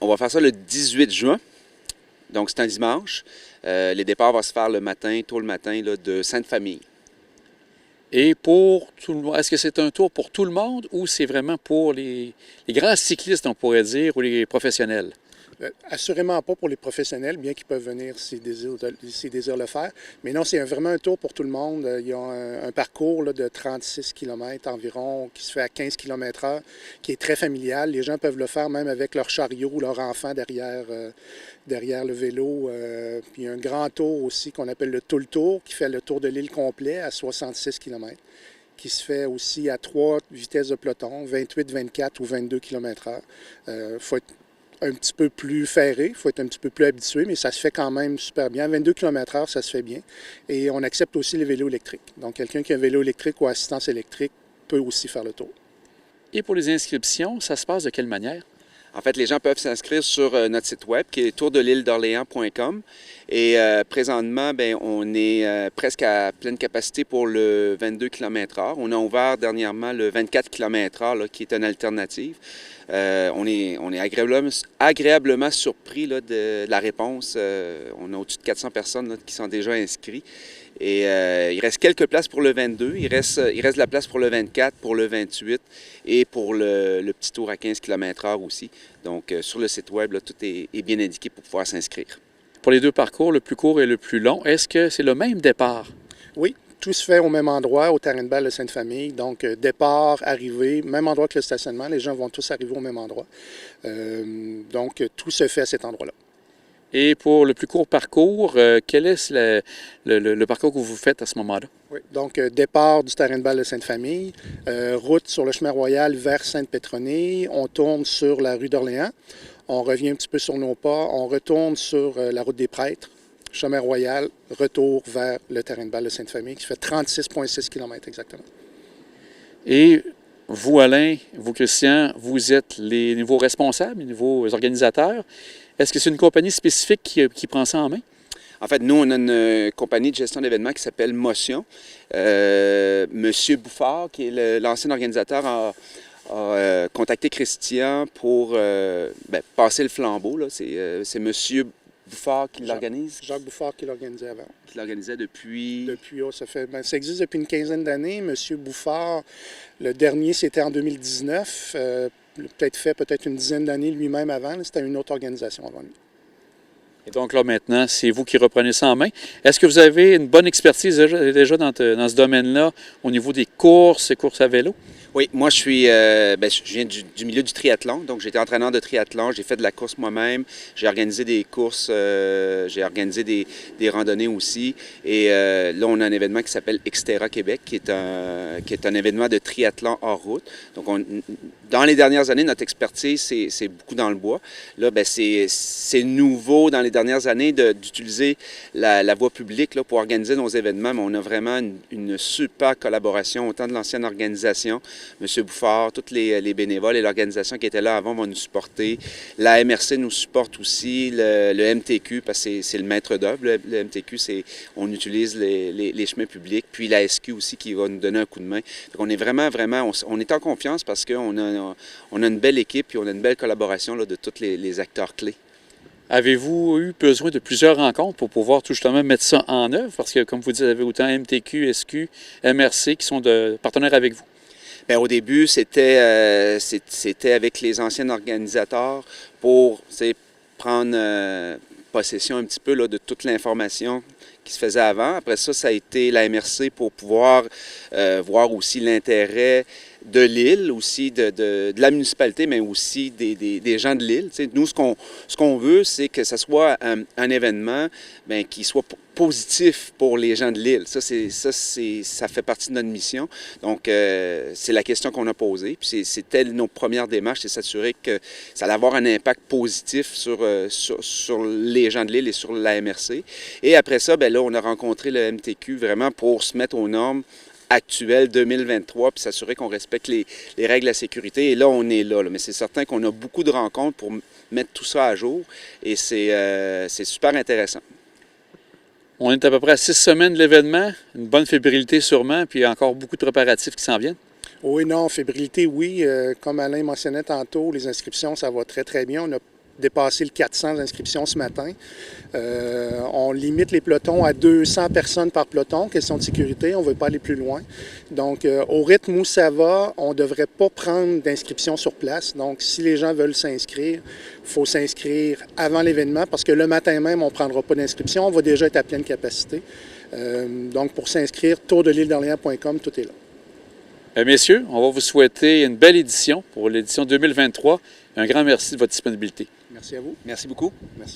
On va faire ça le 18 juin, donc c'est un dimanche. Les départs vont se faire le matin, tôt le matin, là, de Sainte-Famille. Et pour tout le monde, est-ce que c'est un tour pour tout le monde ou c'est vraiment pour les grands cyclistes, on pourrait dire, ou les professionnels? Assurément pas pour les professionnels, bien qu'ils peuvent venir s'ils désirent le faire. Mais non, c'est vraiment un tour pour tout le monde. Il y a un parcours là, de 36 km environ qui se fait à 15 km/h, qui est très familial. Les gens peuvent le faire même avec leur chariot ou leur enfant derrière le vélo. Puis il y a un grand tour aussi qu'on appelle le Toul Tour, qui fait le tour de l'île complet à 66 km, qui se fait aussi à 3 vitesses de peloton, 28, 24 ou 22 km/h. Faut être un petit peu plus ferré, il faut être un petit peu plus habitué, mais ça se fait quand même super bien. 22 km/h, ça se fait bien. Et on accepte aussi les vélos électriques. Donc, quelqu'un qui a un vélo électrique ou assistance électrique peut aussi faire le tour. Et pour les inscriptions, ça se passe de quelle manière? En fait, les gens peuvent s'inscrire sur notre site web qui est tourdelîledorléans.com. Et présentement, bien, on est presque à pleine capacité pour le 22 km/h. On a ouvert dernièrement le 24 km/h, là, qui est une alternative. On est agréablement surpris là, de la réponse. On a au-dessus de 400 personnes là, qui sont déjà inscrites. Et il reste quelques places pour le 22, il reste de la place pour le 24, pour le 28 et pour le petit tour à 15 km/h aussi. Donc, sur le site web, là, tout est bien indiqué pour pouvoir s'inscrire. Pour les deux parcours, le plus court et le plus long, est-ce que c'est le même départ? Oui, tout se fait au même endroit, au terrain de balle de Sainte-Famille. Donc, départ, arrivée, même endroit que le stationnement. Les gens vont tous arriver au même endroit. Donc, tout se fait à cet endroit-là. Et pour le plus court parcours, quel est le parcours que vous faites à ce moment-là? Oui, donc départ du terrain de balle de Sainte-Famille, route sur le chemin royal vers Sainte-Pétronille, on tourne sur la rue d'Orléans, on revient un petit peu sur nos pas, on retourne sur la route des Prêtres, chemin royal, retour vers le terrain de balle de Sainte-Famille qui fait 36,6 km exactement. Et vous, Alain, vous, Christian, vous êtes les nouveaux responsables, les nouveaux organisateurs. Est-ce que c'est une compagnie spécifique qui prend ça en main? En fait, nous, on a une compagnie de gestion d'événements qui s'appelle Motion. Monsieur Bouffard, qui est l'ancien organisateur, a contacté Christian pour passer le flambeau. C'est Monsieur Bouffard qui l'organise? Jacques Bouffard qui l'organisait avant. Qui l'organisait depuis... Ça existe depuis une quinzaine d'années. Monsieur Bouffard, le dernier, c'était en 2019. Peut-être une dizaine d'années lui-même avant. C'était une autre organisation avant lui. Et donc là, maintenant, c'est vous qui reprenez ça en main. Est-ce que vous avez une bonne expertise déjà dans ce domaine-là au niveau des courses à vélo? Oui, moi je viens du milieu du triathlon, donc j'ai été entraîneur de triathlon, j'ai fait de la course moi-même, j'ai organisé des courses, j'ai organisé des randonnées aussi. Et là, on a un événement qui s'appelle Xterra Québec, qui est un événement de triathlon hors route. Donc, dans les dernières années, notre expertise, c'est beaucoup dans le bois. Là, c'est nouveau dans les dernières années d'utiliser la voie publique là, pour organiser nos événements, mais on a vraiment une super collaboration, autant de l'ancienne organisation, M. Bouffard, tous les bénévoles et l'organisation qui était là avant vont nous supporter. La MRC nous supporte aussi, le MTQ, parce que c'est le maître d'œuvre. Le MTQ, on utilise les chemins publics, puis la SQ aussi qui va nous donner un coup de main. Donc on est vraiment, on est en confiance parce qu'on a une belle équipe et on a une belle collaboration là, de tous les acteurs clés. Avez-vous eu besoin de plusieurs rencontres pour pouvoir tout justement mettre ça en œuvre? Parce que, comme vous dites, vous avez autant MTQ, SQ, MRC qui sont partenaires avec vous. Bien, au début, c'était avec les anciens organisateurs pour prendre possession un petit peu là, de toute l'information qui se faisait avant. Après ça, ça a été la MRC pour pouvoir voir aussi l'intérêt de l'île, aussi de la municipalité, mais aussi des gens de l'île. Nous, ce qu'on veut, c'est que ce soit un événement qui soit positif pour les gens de l'île. Ça fait partie de notre mission. Donc, c'est la question qu'on a posée. Puis c'était nos premières démarches, c'est s'assurer que ça allait avoir un impact positif sur les gens de l'île et sur la MRC. Et après ça, là, on a rencontré le MTQ vraiment pour se mettre aux normes actuelles 2023 puis s'assurer qu'on respecte les règles de la sécurité. Et là, on est là. Mais c'est certain qu'on a beaucoup de rencontres pour mettre tout ça à jour et c'est super intéressant. On est à peu près à 6 semaines de l'événement, une bonne fébrilité sûrement, puis encore beaucoup de préparatifs qui s'en viennent. Oui, non, fébrilité, oui. Comme Alain mentionnait tantôt, les inscriptions, ça va très, très bien. On a dépassé le 400 inscriptions ce matin. On limite les pelotons à 200 personnes par peloton, question de sécurité, on ne veut pas aller plus loin. Donc, au rythme où ça va, on ne devrait pas prendre d'inscription sur place. Donc, si les gens veulent s'inscrire, il faut s'inscrire avant l'événement parce que le matin même, on ne prendra pas d'inscription, on va déjà être à pleine capacité. Donc, pour s'inscrire, tourdelîle-d'Orléans.com, tout est là. Messieurs, on va vous souhaiter une belle édition pour l'édition 2023. Un grand merci de votre disponibilité. Merci à vous. Merci beaucoup. Merci.